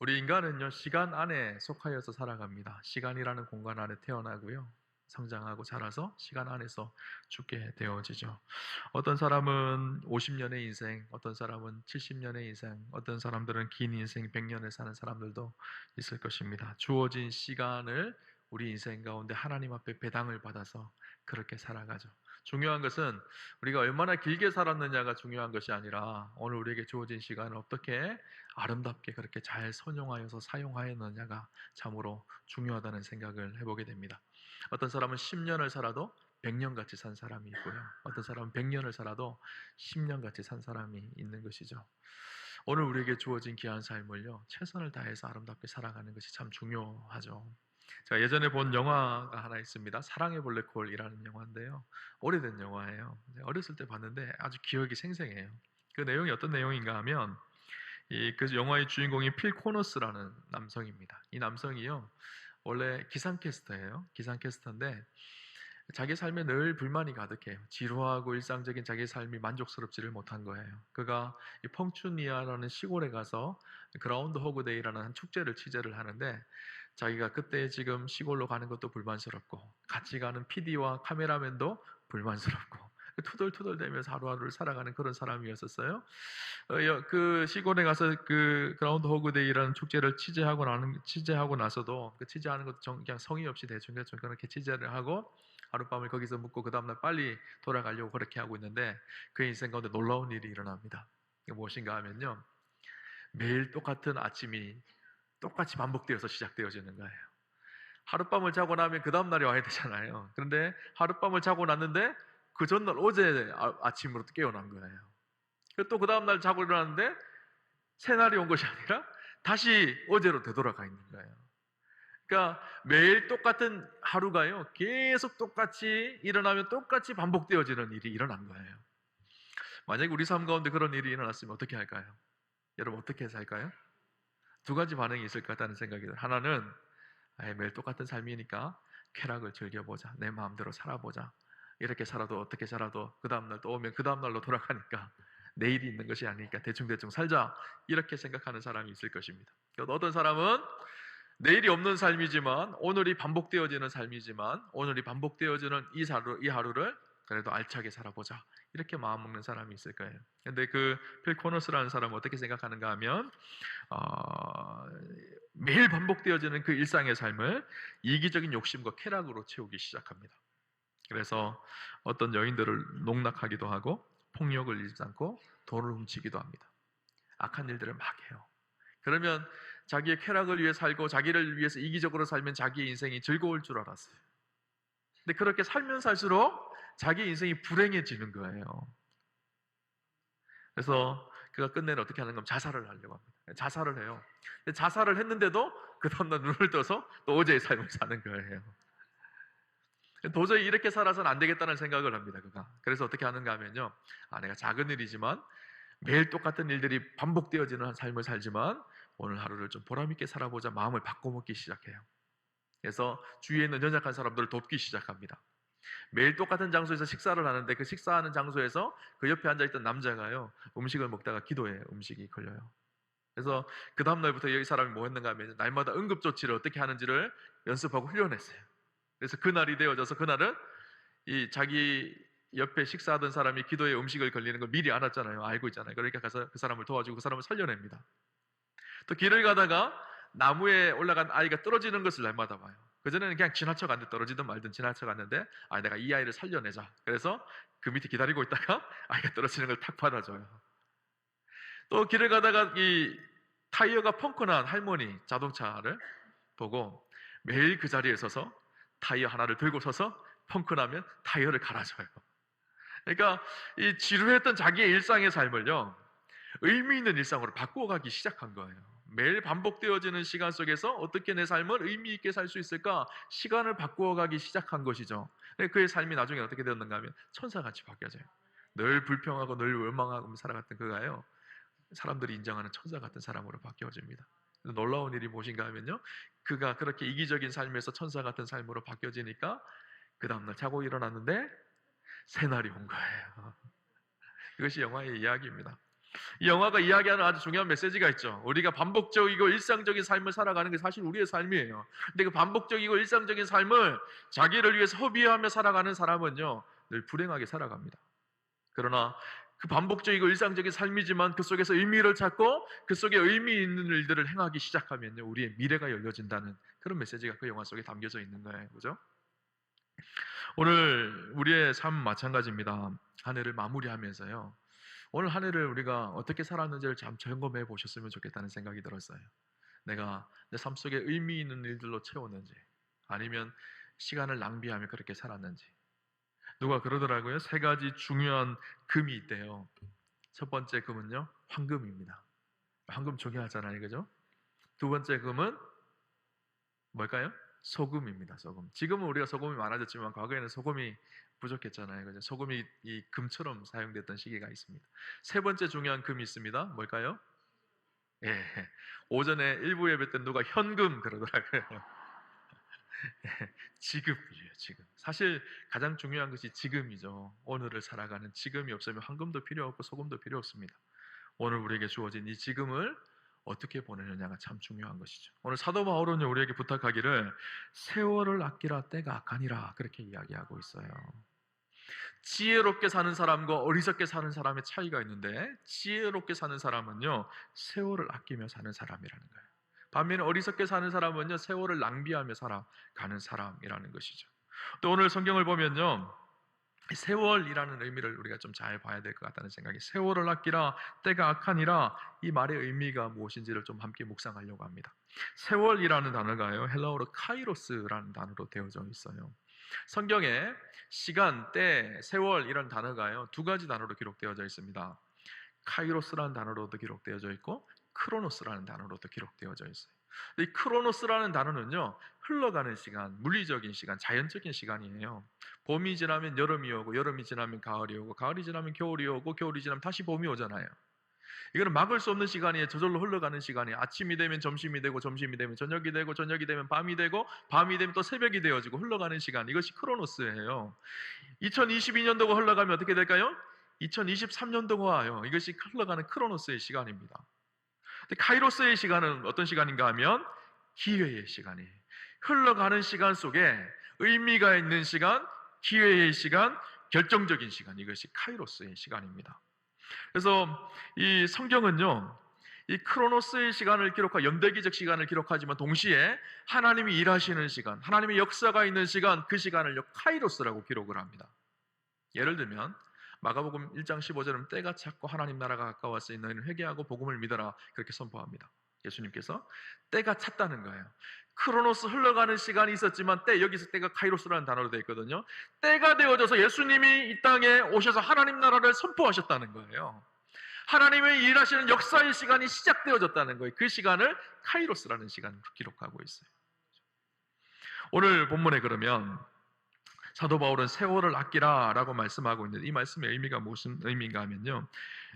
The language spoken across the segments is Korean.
우리 인간은요, 시간 안에 속하여서 살아갑니다. 시간이라는 공간 안에 태어나고요. 성장하고 자라서 시간 안에서 죽게 되어지죠. 어떤 사람은 50년의 인생, 어떤 사람은 70년의 인생, 어떤 사람들은 긴 인생 100년을 사는 사람들도 있을 것입니다. 주어진 시간을 우리 인생 가운데 하나님 앞에 배당을 받아서 그렇게 살아가죠. 중요한 것은 우리가 얼마나 길게 살았느냐가 중요한 것이 아니라 오늘 우리에게 주어진 시간을 어떻게 아름답게 그렇게 잘 선용하여서 사용하였느냐가 참으로 중요하다는 생각을 해보게 됩니다. 어떤 사람은 10년을 살아도 100년 같이 산 사람이 있고요. 어떤 사람은 100년을 살아도 10년 같이 산 사람이 있는 것이죠. 오늘 우리에게 주어진 귀한 삶을요, 최선을 다해서 아름답게 살아가는 것이 참 중요하죠. 제가 예전에 본 영화가 하나 있습니다. 사랑의 블랙홀이라는 영화인데요. 오래된 영화예요. 어렸을 때 봤는데 아주 기억이 생생해요. 그 내용이 어떤 내용인가 하면 그 영화의 주인공이 필 코너스라는 남성입니다. 이 남성이요, 원래 기상캐스터예요. 기상캐스터인데 자기 삶에 늘 불만이 가득해요. 지루하고 일상적인 자기 삶이 만족스럽지를 못한 거예요. 그가 이 펑추니아라는 시골에 가서 그라운드 호그 데이라는 한 축제를 취재를 하는데 자기가 그때 지금 시골로 가는 것도 불만스럽고 같이 가는 PD와 카메라맨도 불만스럽고 투덜투덜대면서 하루하루를 살아가는 그런 사람이었었어요. 그 시골에 가서 그 그라운드 호그 데이라는 축제를 취재하고 나서도 그 취재하는 것도 그냥 성의 없이 대충 그렇게 취재를 하고 하룻밤을 거기서 묵고 그 다음날 빨리 돌아가려고 그렇게 하고 있는데 그의 인생 가운데 놀라운 일이 일어납니다. 이게 무엇인가 하면요, 매일 똑같은 아침이 똑같이 반복되어서 시작되어지는 거예요. 하룻밤을 자고 나면 그 다음날이 와야 되잖아요. 그런데 하룻밤을 자고 났는데 그 전날 어제 아침으로 깨어난 거예요. 또 그 다음날 자고 일어났는데 새날이 온 것이 아니라 다시 어제로 되돌아가 있는 거예요. 그러니까 매일 똑같은 하루가요, 계속 똑같이 일어나면 똑같이 반복되어지는 일이 일어난 거예요. 만약에 우리 삶 가운데 그런 일이 일어났으면 어떻게 할까요? 여러분 어떻게 살까요? 두 가지 반응이 있을 것 같다는 생각이 들어요. 하나는 매일 똑같은 삶이니까 쾌락을 즐겨보자. 내 마음대로 살아보자. 이렇게 살아도 어떻게 살아도 그 다음날 또 오면 그 다음날로 돌아가니까 내일이 있는 것이 아니니까 대충대충 살자. 이렇게 생각하는 사람이 있을 것입니다. 어떤 사람은 내일이 없는 삶이지만 오늘이 반복되어지는 삶이지만 오늘이 반복되어지는 이 하루를 그래도 알차게 살아보자. 이렇게 마음먹는 사람이 있을 거예요. 근데 그 필 코너스라는 사람은 어떻게 생각하는가 하면 어, 매일 반복되어지는 그 일상의 삶을 이기적인 욕심과 쾌락으로 채우기 시작합니다. 그래서 어떤 여인들을 농락하기도 하고 폭력을 일삼고 돈을 훔치기도 합니다. 악한 일들을 막 해요. 그러면 자기의 쾌락을 위해 살고 자기를 위해서 이기적으로 살면 자기의 인생이 즐거울 줄 알았어요. 근데 그렇게 살면 살수록 자기 인생이 불행해지는 거예요. 그래서 그가 끝내는 어떻게 하는가 하면 자살을 하려고 합니다. 자살을 해요. 근데 자살을 했는데도 그 다음날 눈을 떠서 또 어제의 삶을 사는 거예요. 도저히 이렇게 살아서는 안 되겠다는 생각을 합니다, 그가. 그래서 어떻게 하는가 하면요, 내가 작은 일이지만 매일 똑같은 일들이 반복되어지는 삶을 살지만 오늘 하루를 좀 보람있게 살아보자 마음을 바꿔먹기 시작해요. 그래서 주위에 있는 연약한 사람들을 돕기 시작합니다. 매일 똑같은 장소에서 식사를 하는데 그 식사하는 장소에서 그 옆에 앉아있던 남자가요, 음식을 먹다가 기도에 음식이 걸려요. 그래서 그 다음날부터 여기 사람이 뭐 했는가 하면 날마다 응급조치를 어떻게 하는지를 연습하고 훈련했어요. 그래서 그날이 되어져서 그날은 이 자기 옆에 식사하던 사람이 기도에 음식을 걸리는 걸 미리 알았잖아요. 알고 있잖아요. 그러니까 가서 그 사람을 도와주고 그 사람을 살려냅니다. 또 길을 가다가 나무에 올라간 아이가 떨어지는 것을 날마다 봐요. 그전에는 그냥 지나쳐 갔는데 떨어지든 말든 지나쳐 갔는데 내가 이 아이를 살려내자. 그래서 그 밑에 기다리고 있다가 아이가 떨어지는 걸 탁 받아줘요. 또 길을 가다가 이 타이어가 펑크난 할머니 자동차를 보고 매일 그 자리에 서서 타이어 하나를 들고 서서 펑크나면 타이어를 갈아줘요. 그러니까 이 지루했던 자기의 일상의 삶을요, 의미 있는 일상으로 바꾸어가기 시작한 거예요. 매일 반복되어지는 시간 속에서 어떻게 내 삶을 의미 있게 살 수 있을까? 시간을 바꾸어가기 시작한 것이죠. 그의 삶이 나중에 어떻게 되었는가 하면 천사같이 바뀌어져요. 늘 불평하고 늘 원망하고 살아갔던 그가요, 사람들이 인정하는 천사 같은 사람으로 바뀌어집니다. 놀라운 일이 무엇인가 하면요, 그가 그렇게 이기적인 삶에서 천사 같은 삶으로 바뀌어지니까 그 다음날 자고 일어났는데 새날이 온 거예요. 이것이 영화의 이야기입니다. 이 영화가 이야기하는 아주 중요한 메시지가 있죠. 우리가 반복적이고 일상적인 삶을 살아가는 게 사실 우리의 삶이에요. 근데 그 반복적이고 일상적인 삶을 자기를 위해서 허비하며 살아가는 사람은요, 늘 불행하게 살아갑니다. 그러나 그 반복적이고 일상적인 삶이지만 그 속에서 의미를 찾고 그 속에 의미 있는 일들을 행하기 시작하면요, 우리의 미래가 열려진다는 그런 메시지가 그 영화 속에 담겨져 있는 거예요. 그죠? 오늘 우리의 삶 마찬가지입니다. 한 해를 마무리하면서요, 오늘 한 해를 우리가 어떻게 살았는지를 참 점검해 보셨으면 좋겠다는 생각이 들었어요. 내가 내 삶 속에 의미 있는 일들로 채웠는지, 아니면 시간을 낭비하며 그렇게 살았는지. 누가 그러더라고요. 세 가지 중요한 금이 있대요. 첫 번째 금은요, 황금입니다. 황금 중요하잖아요, 그죠? 두 번째 금은 뭘까요? 소금입니다. 소금. 지금은 우리가 소금이 많아졌지만 과거에는 소금이 부족했잖아요, 그죠? 소금이 이 금처럼 사용됐던 시기가 있습니다. 세 번째 중요한 금이 있습니다. 뭘까요? 예. 오전에 일부 예배 때 누가 현금 그러더라고요. 지금이에요, 지금. 사실 가장 중요한 것이 지금이죠. 오늘을 살아가는 지금이 없으면 황금도 필요 없고 소금도 필요 없습니다. 오늘 우리에게 주어진 이 지금을 어떻게 보내느냐가 참 중요한 것이죠. 오늘 사도 바울은 우리에게 부탁하기를 세월을 아끼라 때가 악하니라 그렇게 이야기하고 있어요. 지혜롭게 사는 사람과 어리석게 사는 사람의 차이가 있는데, 지혜롭게 사는 사람은요, 세월을 아끼며 사는 사람이라는 거예요. 반면에 어리석게 사는 사람은요, 세월을 낭비하며 살아가는 사람이라는 것이죠. 또 오늘 성경을 보면요, 세월이라는 의미를 우리가 좀 잘 봐야 될 것 같다는 생각이, 세월을 아끼라 때가 악하니라, 이 말의 의미가 무엇인지를 좀 함께 묵상하려고 합니다. 세월이라는 단어가요, 헬라어로 카이로스라는 단어로 되어져 있어요. 성경에 시간, 때, 세월 이런 단어가요, 두 가지 단어로 기록되어져 있습니다. 카이로스라는 단어로도 기록되어져 있고 크로노스라는 단어로도 기록되어져 있어요. 이 크로노스라는 단어는요, 흘러가는 시간, 물리적인 시간, 자연적인 시간이에요. 봄이 지나면 여름이 오고, 여름이 지나면 가을이 오고, 가을이 지나면 겨울이 오고, 겨울이 지나면 다시 봄이 오잖아요. 이거는 막을 수 없는 시간이에요. 저절로 흘러가는 시간이에요. 아침이 되면 점심이 되고, 점심이 되면 저녁이 되고, 저녁이 되면 밤이 되고, 밤이 되면 또 새벽이 되어지고 흘러가는 시간, 이것이 크로노스예요. 2022년도가 흘러가면 어떻게 될까요? 2023년도가 와요. 이것이 흘러가는 크로노스의 시간입니다. 근데 카이로스의 시간은 어떤 시간인가 하면 기회의 시간이에요. 흘러가는 시간 속에 의미가 있는 시간, 기회의 시간, 결정적인 시간, 이것이 카이로스의 시간입니다. 그래서 이 성경은요, 이 크로노스의 시간을 기록하, 연대기적 시간을 기록하지만 동시에 하나님이 일하시는 시간, 하나님의 역사가 있는 시간, 그 시간을 카이로스라고 기록을 합니다. 예를 들면 마가복음 1장 15절은 때가 찼고 하나님 나라가 가까웠으니 너희는 회개하고 복음을 믿어라, 그렇게 선포합니다. 예수님께서 때가 찼다는 거예요. 크로노스, 흘러가는 시간이 있었지만 때, 여기서 때가 카이로스라는 단어로 되어 있거든요. 때가 되어져서 예수님이 이 땅에 오셔서 하나님 나라를 선포하셨다는 거예요. 하나님의 일하시는 역사의 시간이 시작되어졌다는 거예요. 그 시간을 카이로스라는 시간으로 기록하고 있어요. 오늘 본문에 그러면 사도 바울은 세월을 아끼라 라고 말씀하고 있는데, 이 말씀의 의미가 무슨 의미인가 하면요,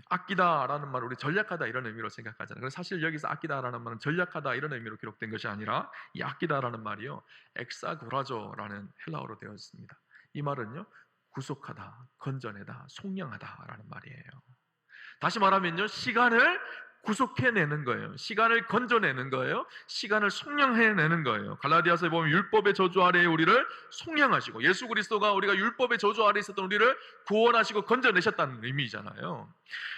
아끼다 라는 말을 우리 전략하다 이런 의미로 생각하잖아요. 그래서 사실 여기서 아끼다 라는 말은 전략하다 이런 의미로 기록된 것이 아니라, 이 아끼다 라는 말이요, 엑사고라조 라는 헬라어로 되어 있습니다. 이 말은요, 구속하다, 건져내다, 속량하다 라는 말이에요. 다시 말하면요, 시간을 구속해내는 거예요. 시간을 건져내는 거예요. 시간을 속량해내는 거예요. 갈라디아서에 보면 율법의 저주 아래에 우리를 속량하시고, 예수 그리스도가 우리가 율법의 저주 아래에 있었던 우리를 구원하시고 건져내셨다는 의미잖아요.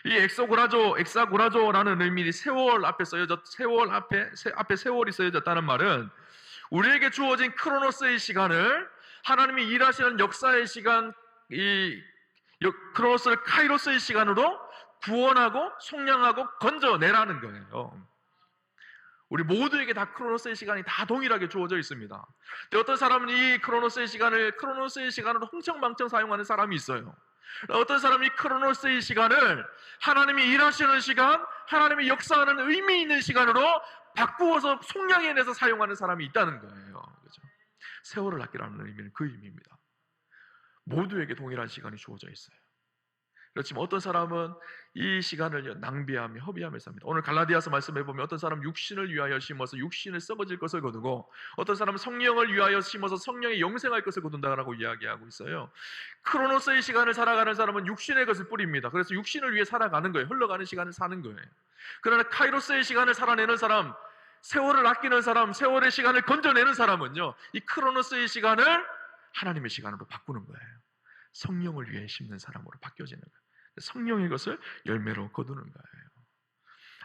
이 엑사고라조라는 의미이 세월 앞에 쓰여졌, 세월 앞에 세월이 쓰여졌다는 말은 우리에게 주어진 크로노스의 시간을 하나님이 일하시는 역사의 시간, 이 크로노스를 카이로스의 시간으로 구원하고 속량하고 건져내라는 거예요. 우리 모두에게 다 크로노스의 시간이 다 동일하게 주어져 있습니다. 근데 어떤 사람은 이 크로노스의 시간으로 흥청망청 사용하는 사람이 있어요. 어떤 사람이 크로노스의 시간을 하나님이 일하시는 시간, 하나님이 역사하는 의미 있는 시간으로 바꾸어서 속량해내서 사용하는 사람이 있다는 거예요. 그렇죠? 세월을 아끼라는 의미는 그 의미입니다. 모두에게 동일한 시간이 주어져 있어요. 그렇지만 어떤 사람은 이 시간을 낭비하며 허비하며 삽니다. 오늘 갈라디아서 말씀해 보면 어떤 사람은 육신을 위하여 심어서 육신을 썩어질 것을 거두고, 어떤 사람은 성령을 위하여 심어서 성령의 영생할 것을 거둔다라고 이야기하고 있어요. 크로노스의 시간을 살아가는 사람은 육신의 것을 뿌립니다. 그래서 육신을 위해 살아가는 거예요. 흘러가는 시간을 사는 거예요. 그러나 카이로스의 시간을 살아내는 사람, 세월을 아끼는 사람, 세월의 시간을 건져내는 사람은요, 이 크로노스의 시간을 하나님의 시간으로 바꾸는 거예요. 성령을 위해 심는 사람으로 바뀌어지는 거예요. 성령의 것을 열매로 거두는 거예요.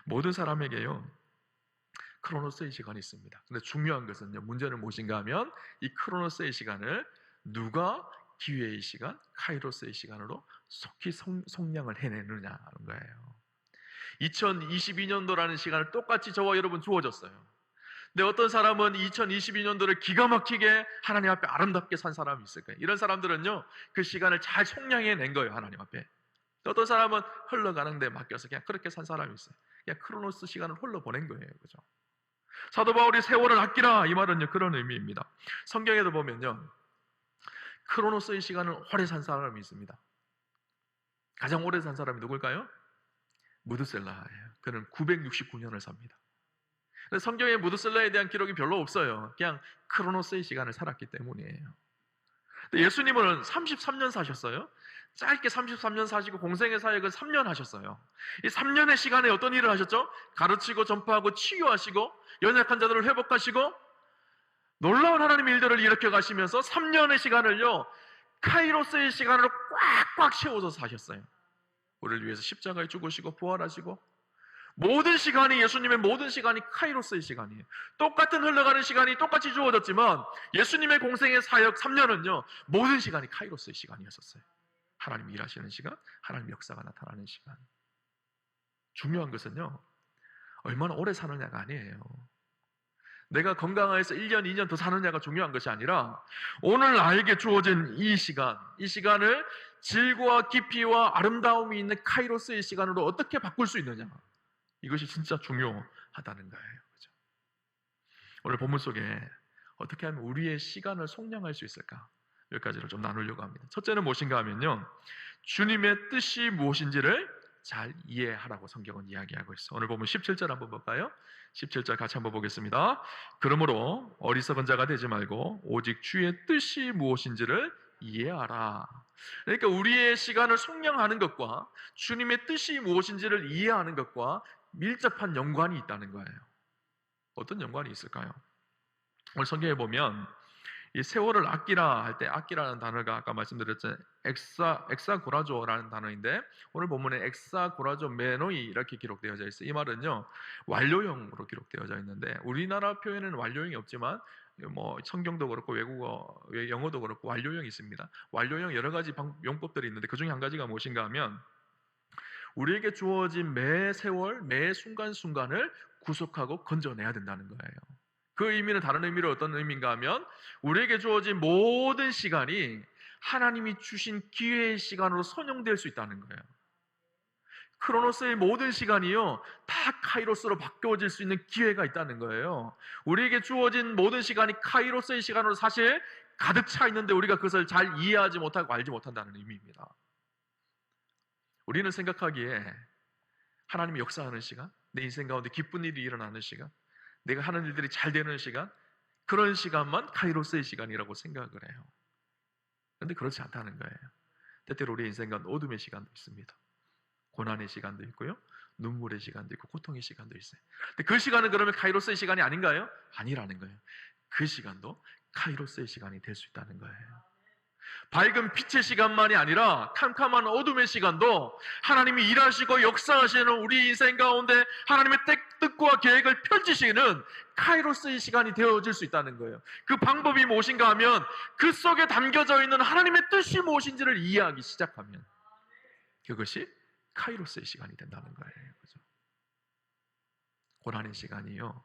모든 사람에게요, 크로노스의 시간이 있습니다. 근데 중요한 것은요, 문제는 무엇인가 하면 이 크로노스의 시간을 누가 기회의 시간, 카이로스의 시간으로 속히 속량을 해내느냐는 거예요. 2022년도라는 시간을 똑같이 저와 여러분 주어졌어요. 근데 어떤 사람은 2022년도를 기가 막히게 하나님 앞에 아름답게 산 사람이 있을 거예요. 이런 사람들은요, 그 시간을 잘 속량해낸 거예요, 하나님 앞에. 어떤 사람은 흘러가는 데 맡겨서 그냥 그렇게 산 사람이 있어요. 그냥 크로노스 시간을 흘러보낸 거예요. 그죠? 사도 바울이 세월을 아끼라, 이 말은요, 그런 의미입니다. 성경에도 보면요, 크로노스의 시간을 오래 산 사람이 있습니다. 가장 오래 산 사람이 누굴까요? 무드셀라예요. 그는 969년을 삽니다. 성경에 무드셀라에 대한 기록이 별로 없어요. 그냥 크로노스의 시간을 살았기 때문이에요. 예수님은 33년 사셨어요. 짧게 33년 사시고 공생의 사역은 3년 하셨어요. 이 3년의 시간에 어떤 일을 하셨죠? 가르치고 전파하고 치유하시고 연약한 자들을 회복하시고 놀라운 하나님의 일들을 일으켜 가시면서 3년의 시간을요, 카이로스의 시간으로 꽉꽉 채워서 사셨어요. 우리를 위해서 십자가에 죽으시고 부활하시고, 모든 시간이, 예수님의 모든 시간이 카이로스의 시간이에요. 똑같은 흘러가는 시간이 똑같이 주어졌지만 예수님의 공생의 사역 3년은요, 모든 시간이 카이로스의 시간이었었어요. 하나님 일하시는 시간, 하나님 역사가 나타나는 시간. 중요한 것은요, 얼마나 오래 사느냐가 아니에요. 내가 건강해서 1년, 2년 더 사느냐가 중요한 것이 아니라 오늘 나에게 주어진 이 시간, 이 시간을 질과 깊이와 아름다움이 있는 카이로스의 시간으로 어떻게 바꿀 수 있느냐, 이것이 진짜 중요하다는 거예요. 그렇죠? 오늘 본문 속에 어떻게 하면 우리의 시간을 속량할 수 있을까? 몇 가지를 좀 나누려고 합니다. 첫째는 무엇인가 하면요, 주님의 뜻이 무엇인지를 잘 이해하라고 성경은 이야기하고 있어요. 오늘 보면 17절 한번 볼까요? 17절 같이 한번 보겠습니다. 그러므로 어리석은 자가 되지 말고 오직 주의 뜻이 무엇인지를 이해하라. 그러니까 우리의 시간을 속량하는 것과 주님의 뜻이 무엇인지를 이해하는 것과 밀접한 연관이 있다는 거예요. 어떤 연관이 있을까요? 오늘 성경에 보면 이 세월을 아끼라 할 때, 아끼라는 단어가 아까 말씀드렸잖아요. 엑사고라조라는 단어인데 오늘 본문에 엑사고라조 메노이 이렇게 기록되어져 있어요. 이 말은요, 완료형으로 기록되어져 있는데 우리나라 표현에는 완료형이 없지만 뭐 성경도 그렇고 외국어, 영어도 그렇고 완료형이 있습니다. 완료형 여러 가지 용법들이 있는데 그 중에 한 가지가 무엇인가 하면 우리에게 주어진 매 세월, 매 순간순간을 구속하고 건져내야 된다는 거예요. 그 의미는 다른 의미로 어떤 의미인가 하면 우리에게 주어진 모든 시간이 하나님이 주신 기회의 시간으로 선용될 수 있다는 거예요. 크로노스의 모든 시간이요, 다 카이로스로 바뀌어질 수 있는 기회가 있다는 거예요. 우리에게 주어진 모든 시간이 카이로스의 시간으로 사실 가득 차 있는데 우리가 그것을 잘 이해하지 못하고 알지 못한다는 의미입니다. 우리는 생각하기에 하나님이 역사하는 시간, 내 인생 가운데 기쁜 일이 일어나는 시간, 내가 하는 일들이 잘 되는 시간, 그런 시간만 카이로스의 시간이라고 생각을 해요. 그런데 그렇지 않다는 거예요. 때때로 우리 인생 가운데 어둠의 시간도 있습니다. 고난의 시간도 있고요, 눈물의 시간도 있고 고통의 시간도 있어요. 근데 그 시간은 그러면 카이로스의 시간이 아닌가요? 아니라는 거예요. 그 시간도 카이로스의 시간이 될 수 있다는 거예요. 밝은 빛의 시간만이 아니라 캄캄한 어둠의 시간도 하나님이 일하시고 역사하시는 우리 인생 가운데 하나님의 뜻과 계획을 펼치시는 카이로스의 시간이 되어질 수 있다는 거예요. 그 방법이 무엇인가 하면 그 속에 담겨져 있는 하나님의 뜻이 무엇인지를 이해하기 시작하면 그것이 카이로스의 시간이 된다는 거예요. 그죠? 고난의 시간이요,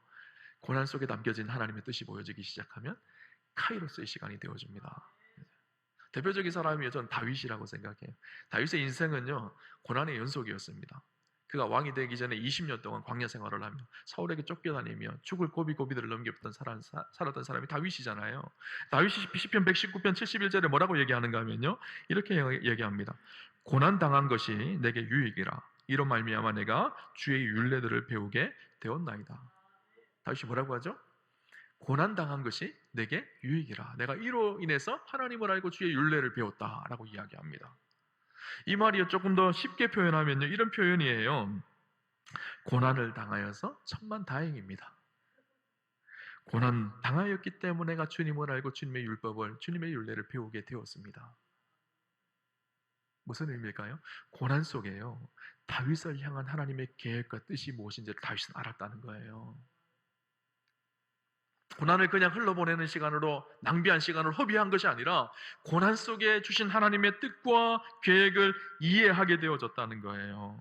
고난 속에 담겨진 하나님의 뜻이 보여지기 시작하면 카이로스의 시간이 되어집니다. 대표적인 사람이 저는 다윗이라고 생각해요. 다윗의 인생은요, 고난의 연속이었습니다. 그가 왕이 되기 전에 20년 동안 광야 생활을 하며 사울에게 쫓겨다니며 죽을 고비고비들을 넘겼던 살았던 사람이 다윗이잖아요. 다윗이 시편 119편 71절에 뭐라고 얘기하는가 하면요, 이렇게 얘기합니다. 고난 당한 것이 내게 유익이라. 이로 말미암아 내가 주의 율례들을 배우게 되었나이다. 다시 뭐라고 하죠? 고난 당한 것이 내게 유익이라. 내가 이로 인해서 하나님을 알고 주의 율례를 배웠다라고 이야기합니다. 이 말이 조금 더 쉽게 표현하면요, 이런 표현이에요. 고난을 당하여서 천만 다행입니다. 고난 당하였기 때문에 내가 주님을 알고 주님의 율법을, 주님의 율례를 배우게 되었습니다. 무슨 의미일까요? 고난 속에요, 다윗을 향한 하나님의 계획과 뜻이 무엇인지를 다윗은 알았다는 거예요. 고난을 그냥 흘러보내는 시간으로, 낭비한 시간을 허비한 것이 아니라 고난 속에 주신 하나님의 뜻과 계획을 이해하게 되어졌다는 거예요.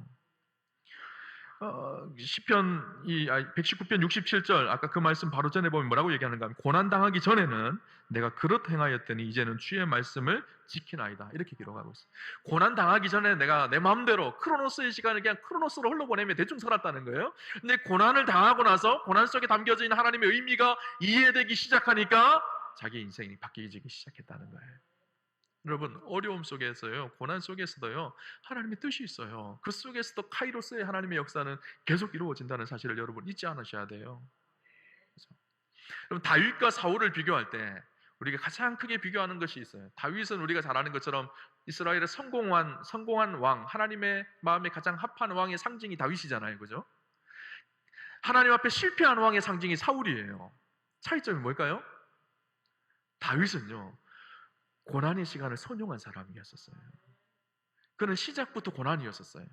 시편 119편 67절, 아까 그 말씀 바로 전에 보면 뭐라고 얘기하는가 하면, 고난 당하기 전에는 내가 그릇 행하였더니 이제는 주의 말씀을 지키나이다, 이렇게 기록하고 있어요. 고난 당하기 전에 내가 내 마음대로 크로노스의 시간을 그냥 크로노스로 흘러보내며 대충 살았다는 거예요. 근데 고난을 당하고 나서 고난 속에 담겨져 있는 하나님의 의미가 이해되기 시작하니까 자기 인생이 바뀌기 시작했다는 거예요. 여러분, 어려움 속에서요, 고난 속에서도요, 하나님의 뜻이 있어요. 그 속에서도 카이로스의 하나님의 역사는 계속 이루어진다는 사실을 여러분 잊지 않으셔야 돼요. 그렇죠? 여러분, 다윗과 사울을 비교할 때 우리가 가장 크게 비교하는 것이 있어요. 다윗은 우리가 잘 아는 것처럼 이스라엘의 성공한 왕, 하나님의 마음에 가장 합한 왕의 상징이 다윗이잖아요, 그죠? 하나님 앞에 실패한 왕의 상징이 사울이에요. 차이점이 뭘까요? 다윗은요, 고난의 시간을 선용한 사람이었었어요. 그는 시작부터 고난이었었어요.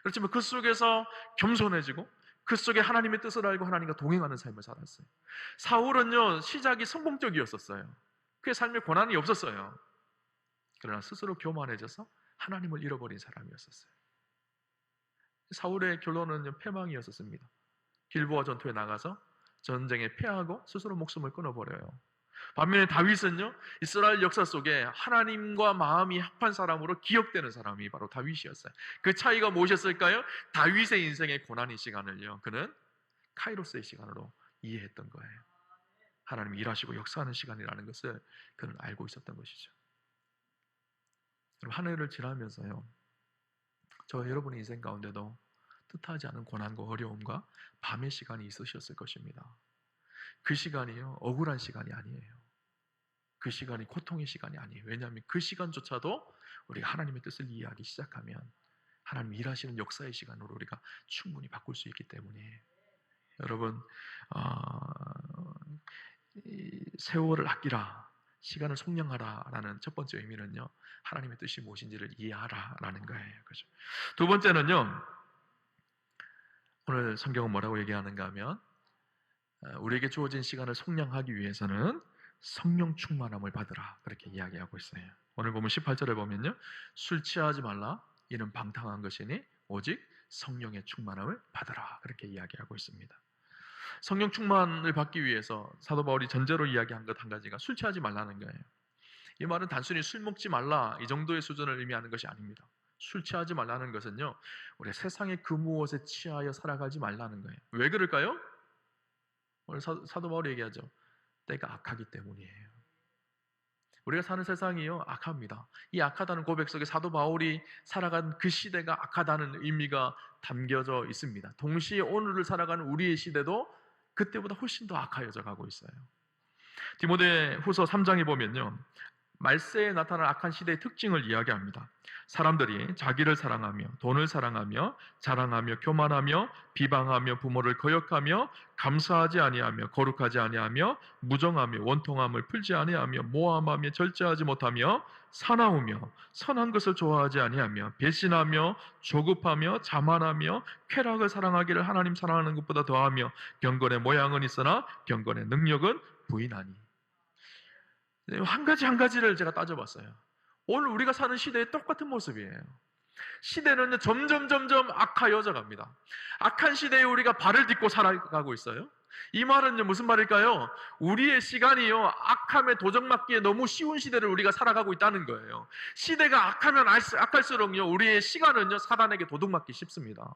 그렇지만 그 속에서 겸손해지고 그 속에 하나님의 뜻을 알고 하나님과 동행하는 삶을 살았어요. 사울은요, 시작이 성공적이었었어요. 그의 삶에 고난이 없었어요. 그러나 스스로 교만해져서 하나님을 잃어버린 사람이었었어요. 사울의 결론은 패망이었었습니다. 길보아 전투에 나가서 전쟁에 패하고 스스로 목숨을 끊어버려요. 반면에 다윗은요, 이스라엘 역사 속에 하나님과 마음이 합한 사람으로 기억되는 사람이 바로 다윗이었어요. 그 차이가 무엇이었을까요? 다윗의 인생의 고난의 시간을요, 그는 카이로스의 시간으로 이해했던 거예요. 하나님이 일하시고 역사하는 시간이라는 것을 그는 알고 있었던 것이죠. 한 해를 지나면서요, 저 여러분의 인생 가운데도 뜻하지 않은 고난과 어려움과 밤의 시간이 있으셨을 것입니다. 그 시간이요, 억울한 시간이 아니에요. 그 시간이 고통의 시간이 아니에요. 왜냐하면 그 시간조차도 우리가 하나님의 뜻을 이해하기 시작하면 하나님이 일하시는 역사의 시간으로 우리가 충분히 바꿀 수 있기 때문에, 여러분, 세월을 아끼라, 시간을 속량하라라는 첫 번째 의미는요, 하나님의 뜻이 무엇인지를 이해하라라는 거예요. 그죠? 두 번째는요, 오늘 성경은 뭐라고 얘기하는가 하면, 우리에게 주어진 시간을 속량하기 위해서는 성령 충만함을 받으라, 그렇게 이야기하고 있어요. 오늘 보면 18절에 보면요, 술 취하지 말라, 이는 방탕한 것이니 오직 성령의 충만함을 받으라, 그렇게 이야기하고 있습니다. 성령 충만을 받기 위해서 사도 바울이 전제로 이야기한 것 한 가지가 술 취하지 말라는 거예요. 이 말은 단순히 술 먹지 말라, 이 정도의 수준을 의미하는 것이 아닙니다. 술 취하지 말라는 것은요, 우리 세상의 그 무엇에 취하여 살아가지 말라는 거예요. 왜 그럴까요? 오늘 사도 바울이 얘기하죠. 때가 악하기 때문이에요. 우리가 사는 세상이요, 악합니다. 이 악하다는 고백 속에 사도 바울이 살아간 그 시대가 악하다는 의미가 담겨져 있습니다. 동시에 오늘을 살아가는 우리의 시대도 그때보다 훨씬 더 악하여져 가고 있어요. 디모데 후서 3장에 보면요, 말세에 나타날 악한 시대의 특징을 이야기합니다. 사람들이 자기를 사랑하며 돈을 사랑하며 자랑하며 교만하며 비방하며 부모를 거역하며 감사하지 아니하며 거룩하지 아니하며 무정하며 원통함을 풀지 아니하며 모함하며 절제하지 못하며 사나우며 선한 것을 좋아하지 아니하며 배신하며 조급하며 자만하며 쾌락을 사랑하기를 하나님 사랑하는 것보다 더하며 경건의 모양은 있으나 경건의 능력은 부인하니. 한 가지 한 가지를 제가 따져봤어요. 오늘 우리가 사는 시대의 똑같은 모습이에요. 시대는 점점 악하여져 갑니다. 악한 시대에 우리가 발을 딛고 살아가고 있어요. 이 말은 무슨 말일까요? 우리의 시간이요, 악함에 도적맞기에 너무 쉬운 시대를 우리가 살아가고 있다는 거예요. 시대가 악하면 악할수록요, 우리의 시간은요, 사단에게 도둑맞기 쉽습니다.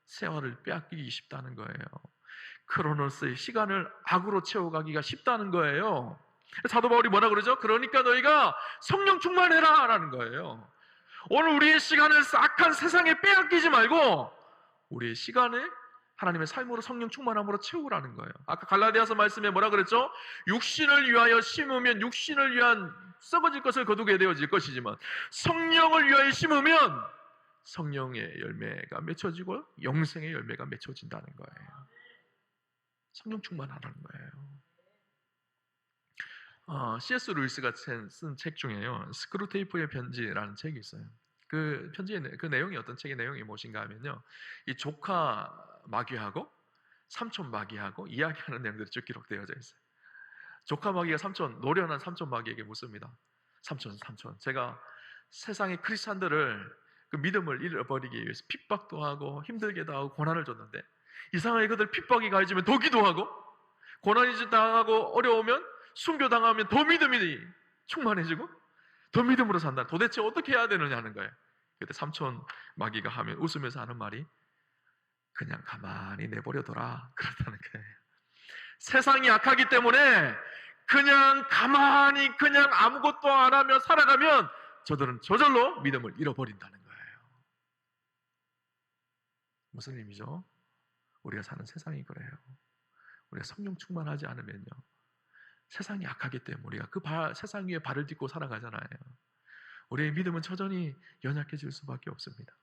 세월을 빼앗기기 쉽다는 거예요. 크로노스의 시간을 악으로 채워가기가 쉽다는 거예요. 사도 바울이 뭐라 그러죠? 그러니까 너희가 성령 충만해라 라는 거예요. 오늘 우리의 시간을 싹한 세상에 빼앗기지 말고 우리의 시간을 하나님의 삶으로 성령 충만함으로 채우라는 거예요. 아까 갈라디아서 말씀에 뭐라 그랬죠? 육신을 위하여 심으면 육신을 위한 썩어질 것을 거두게 되어질 것이지만 성령을 위하여 심으면 성령의 열매가 맺혀지고 영생의 열매가 맺혀진다는 거예요. 성령 충만하라는 거예요. C.S. 루이스가 쓴 책 중에요, 스크루테이프의 편지라는 책이 있어요. 그 편지의 그 내용이 어떤 책의 내용이 무엇인가 하면요, 이 조카 마귀하고 삼촌 마귀하고 이야기하는 내용들이 쭉 기록되어져 있어요. 조카 마귀가 노련한 삼촌 마귀에게 묻습니다. 삼촌, 제가 세상의 크리스찬들을 그 믿음을 잃어버리기 위해서 핍박도 하고 힘들게도 하고 고난을 줬는데 이상하게 그들 핍박이 가해지면 더 기도하고 고난이 당하고 어려우면 순교당하면 더 믿음이 충만해지고 더 믿음으로 산다. 도대체 어떻게 해야 되느냐 하는 거예요. 그때 삼촌 마귀가 하면 웃으면서 하는 말이 그냥 가만히 내버려둬라 그렇다는 거예요. 세상이 악하기 때문에 그냥 가만히 그냥 아무것도 안 하며 살아가면 저들은 저절로 믿음을 잃어버린다는 거예요. 무슨 의미죠? 우리가 사는 세상이 그래요. 우리가 성령 충만하지 않으면요, 세상이 악하기 때문에 우리가 그 세상 위에 발을 딛고 살아가잖아요. 우리의 믿음은 여전히 연약해질 수밖에 없습니다.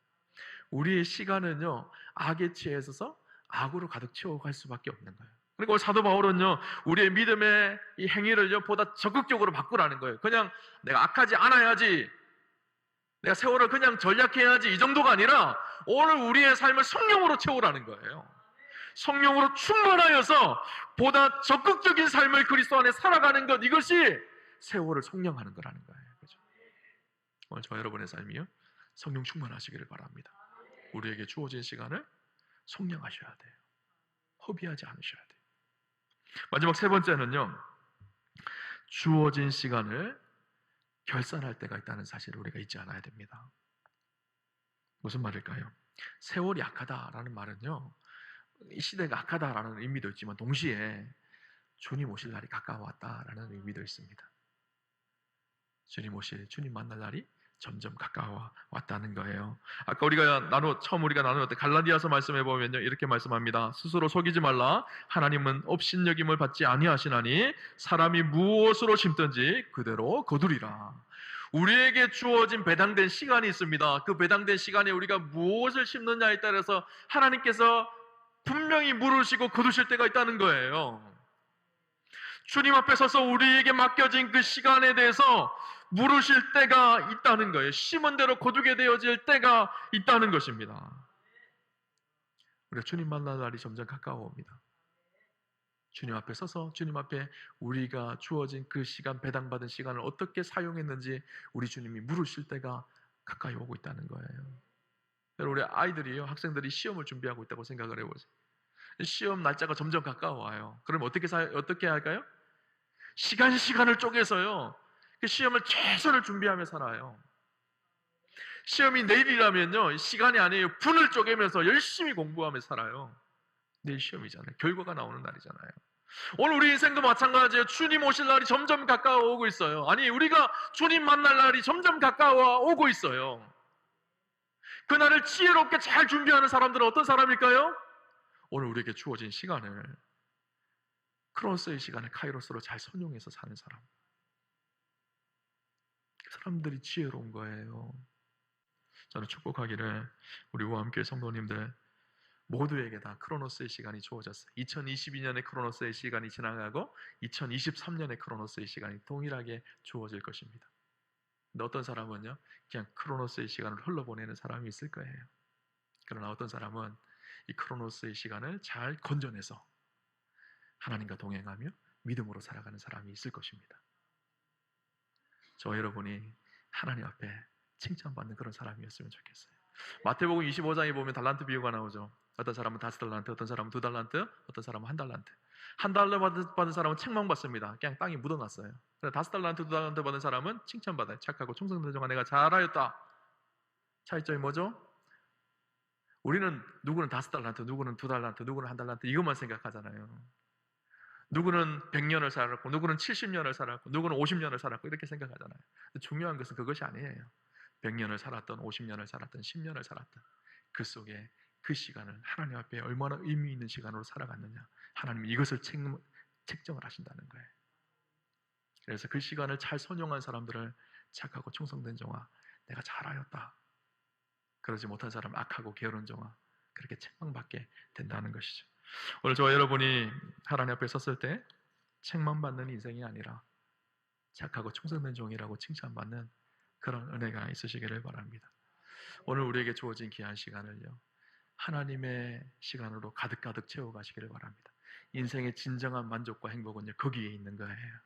우리의 시간은요, 악에 취해 있어서 악으로 가득 채워갈 수밖에 없는 거예요. 그리고 사도 바울은요, 우리의 믿음의 이 행위를요 보다 적극적으로 바꾸라는 거예요. 그냥 내가 악하지 않아야지, 내가 세월을 그냥 전략해야지, 이 정도가 아니라 오늘 우리의 삶을 성령으로 채우라는 거예요. 성령으로 충만하여서 보다 적극적인 삶을 그리스도 안에 살아가는 것, 이것이 세월을 성령하는 거라는 거예요. 그렇죠? 오늘 저와 여러분의 삶이요, 성령 충만하시기를 바랍니다. 우리에게 주어진 시간을 성령하셔야 돼요. 허비하지 않으셔야 돼요. 마지막 세 번째는요, 주어진 시간을 결산할 때가 있다는 사실을 우리가 잊지 않아야 됩니다. 무슨 말일까요? 세월이 약하다라는 말은요, 이 시대가 악하다라는 의미도 있지만 동시에 주님 오실 날이 가까워왔다라는 의미도 있습니다. 주님 만날 날이 점점 가까워 왔다는 거예요. 아까 처음 우리가 나누었던 갈라디아서 말씀해 보면요, 이렇게 말씀합니다. 스스로 속이지 말라. 하나님은 업신여김을 받지 아니하시나니 사람이 무엇으로 심든지 그대로 거두리라. 우리에게 주어진 배당된 시간이 있습니다. 그 배당된 시간에 우리가 무엇을 심느냐에 따라서 하나님께서 분명히 물으시고 거두실 때가 있다는 거예요. 주님 앞에 서서 우리에게 맡겨진 그 시간에 대해서 물으실 때가 있다는 거예요. 심은 대로 거두게 되어질 때가 있다는 것입니다. 우리가 주님 만날 날이 점점 가까워옵니다. 주님 앞에 서서 주님 앞에 우리가 주어진 그 시간, 배당받은 시간을 어떻게 사용했는지 우리 주님이 물으실 때가 가까이 오고 있다는 거예요. 우리 아이들이요, 학생들이 시험을 준비하고 있다고 생각을 해보세요. 시험 날짜가 점점 가까워와요. 그럼 어떻게 할까요? 시간을 쪼개서요, 그 시험을 최선을 준비하며 살아요. 시험이 내일이라면요, 시간이 아니에요. 분을 쪼개면서 열심히 공부하며 살아요. 내일 시험이잖아요. 결과가 나오는 날이잖아요. 오늘 우리 인생도 마찬가지예요. 주님 오실 날이 점점 가까워오고 있어요. 아니, 우리가 주님 만날 날이 점점 가까워오고 있어요. 그날을 지혜롭게 잘 준비하는 사람들은 어떤 사람일까요? 오늘 우리에게 주어진 시간을, 크로노스의 시간을 카이로스로 잘 선용해서 사는 사람. 그 사람들이 지혜로운 거예요. 저는 축복하기를 우리와 함께 성도님들 모두에게 다 크로노스의 시간이 주어졌어요. 2022년의 크로노스의 시간이 지나가고 2023년의 크로노스의 시간이 동일하게 주어질 것입니다. 근데 어떤 사람은요, 그냥 크로노스의 시간을 흘러보내는 사람이 있을 거예요. 그러나 어떤 사람은 이 크로노스의 시간을 잘 건져내서 하나님과 동행하며 믿음으로 살아가는 사람이 있을 것입니다. 저와 여러분이 하나님 앞에 칭찬받는 그런 사람이었으면 좋겠어요. 마태복음 25장에 보면 달란트 비유가 나오죠. 어떤 사람은 5달란트, 어떤 사람은 2달란트, 어떤 사람은 1달란트. 1달란트 받은 사람은 책망받습니다. 그냥 땅에 묻어놨어요. 5달란트, 2달란트 받은 사람은 칭찬받아요. 착하고 충성된 종아, 내가 잘하였다. 차이점이 뭐죠? 우리는 누구는 5달란트, 누구는 2달란트, 누구는 1달란트 이것만 생각하잖아요. 누구는 100년을 살았고, 누구는 70년을 살았고, 누구는 50년을 살았고 이렇게 생각하잖아요. 근데 중요한 것은 그것이 아니에요. 100년을 살았던 50년을 살았던 10년을 살았던 그 속에 그 시간을 하나님 앞에 얼마나 의미 있는 시간으로 살아갔느냐, 하나님이 이것을 책정을 하신다는 거예요. 그래서 그 시간을 잘 선용한 사람들을 착하고 충성된 종아, 내가 잘하였다. 그러지 못한 사람 악하고 게으른 종아, 그렇게 책망받게 된다는 것이죠. 오늘 저와 여러분이 하나님 앞에 섰을 때 책망받는 인생이 아니라 착하고 충성된 종이라고 칭찬받는 그런 은혜가 있으시기를 바랍니다. 오늘 우리에게 주어진 귀한 시간을요, 하나님의 시간으로 가득가득 채워가시기를 바랍니다. 인생의 진정한 만족과 행복은요, 거기에 있는 거예요.